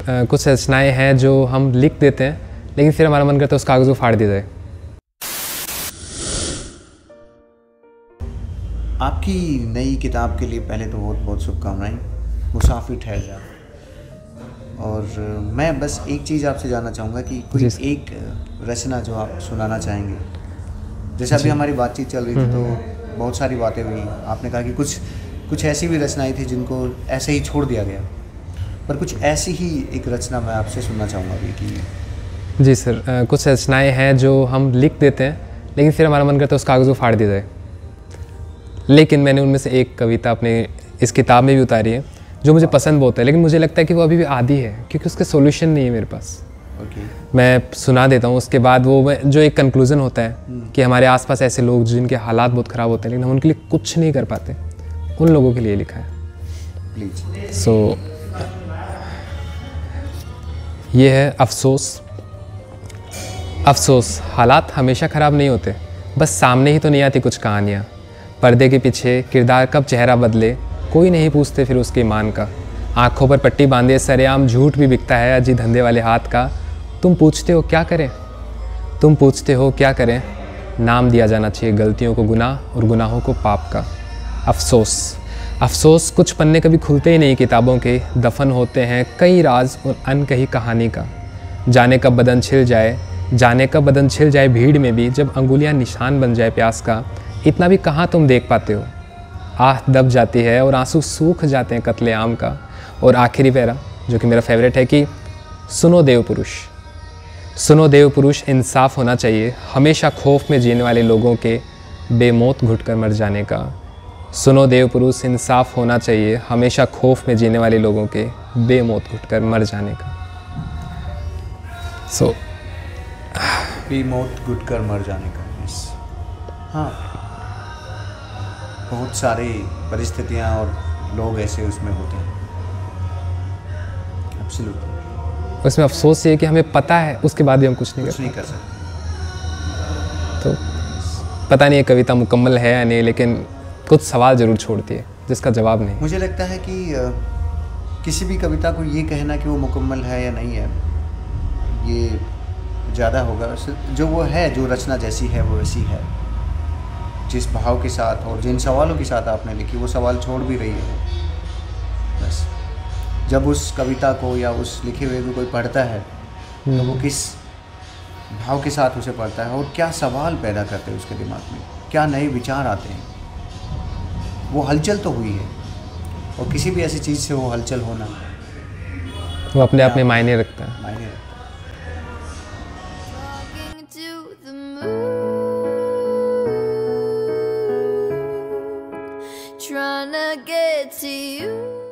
कुछ रचनाएं हैं जो हम लिख देते हैं लेकिन फिर हमारा मन करता है उस कागज़ को फाड़ दिया जाए। आपकी नई किताब के लिए पहले तो बहुत बहुत शुभकामनाएं। मुसाफिर ठहर जा। और मैं बस एक चीज़ आपसे जानना चाहूँगा कि कोई एक रचना जो आप सुनाना चाहेंगे। जैसे अभी हमारी बातचीत चल रही थी तो बहुत सारी बातें हुई। आपने कहा कि कुछ ऐसी भी रचनाएं थी जिनको ऐसे ही छोड़ दिया गया, पर कुछ ऐसी ही एक रचना मैं आपसे सुनना चाहूँगा अभी कि। जी सर, कुछ रचनाएं हैं जो हम लिख देते हैं लेकिन फिर हमारा मन करता है उस कागज़ को फाड़ दिया जाए। लेकिन मैंने उनमें से एक कविता अपने इस किताब में भी उतारी है जो मुझे पसंद बहुत है, लेकिन मुझे लगता है कि वो अभी भी आधी है क्योंकि उसके सॉल्यूशन नहीं है मेरे पास। मैं सुना देता हूँ, उसके बाद वो जो एक कंक्लूज़न होता है कि हमारे आसपास ऐसे लोग जिनके हालात बहुत ख़राब होते हैं लेकिन हम उनके लिए कुछ नहीं कर पाते, उन लोगों के लिए लिखा है। प्लीज़। ये है अफसोस। अफसोस, हालात हमेशा ख़राब नहीं होते, बस सामने ही तो नहीं आती कुछ कहानियाँ। पर्दे के पीछे किरदार कब चेहरा बदले कोई नहीं पूछते फिर उसके ईमान का। आँखों पर पट्टी बांधे सरेआम झूठ भी बिकता है अजी धंधे वाले हाथ का। तुम पूछते हो क्या करें, तुम पूछते हो क्या करें, नाम दिया जाना चाहिए गलतियों को गुनाह और गुनाहों को पाप का। अफसोस। अफसोस, कुछ पन्ने कभी खुलते ही नहीं किताबों के, दफन होते हैं कई राज और अनकही कहानी का। जाने कब बदन छिल जाए, जाने कब बदन छिल जाए भीड़ में भी, जब अंगुलियां निशान बन जाए प्यास का। इतना भी कहाँ तुम देख पाते हो, आह दब जाती है और आंसू सूख जाते हैं कत्ले आम का। और आखिरी पैरा जो कि मेरा फेवरेट है कि सुनो देव पुरुष, सुनो देव पुरुष, इंसाफ होना चाहिए हमेशा खौफ में जीने वाले लोगों के बेमौत घुटकर मर जाने का। सुनो देव पुरुष, इंसाफ होना चाहिए हमेशा खौफ में जीने वाले लोगों के बेमौत घुटकर मर जाने का। बेमौत घुटकर मर जाने का। हाँ, बहुत सारी परिस्थितियाँ और लोग ऐसे उसमें होते हैं। एब्सोल्युटली। उसमें अफसोस ये है कि हमें पता है उसके बाद भी हम कुछ नहीं कर सकते। तो पता नहीं ये कविता मुकम्मल है या नहीं, लेकिन कुछ सवाल ज़रूर छोड़ती है जिसका जवाब नहीं। मुझे लगता है कि किसी भी कविता को ये कहना कि वो मुकम्मल है या नहीं है, ये ज़्यादा होगा। जो वो है, जो रचना जैसी है वो वैसी है। जिस भाव के साथ और जिन सवालों के साथ आपने लिखी, वो सवाल छोड़ भी रही है। बस जब उस कविता को या उस लिखे हुए को कोई पढ़ता है तो वो किस भाव के साथ उसे पढ़ता है और क्या सवाल पैदा करते हैं उसके दिमाग में, क्या नए विचार आते हैं। वो हलचल तो हुई है, और किसी भी ऐसी चीज़ से वो हलचल होना वो अपने आप में मायने रखता है। Trying to get to you.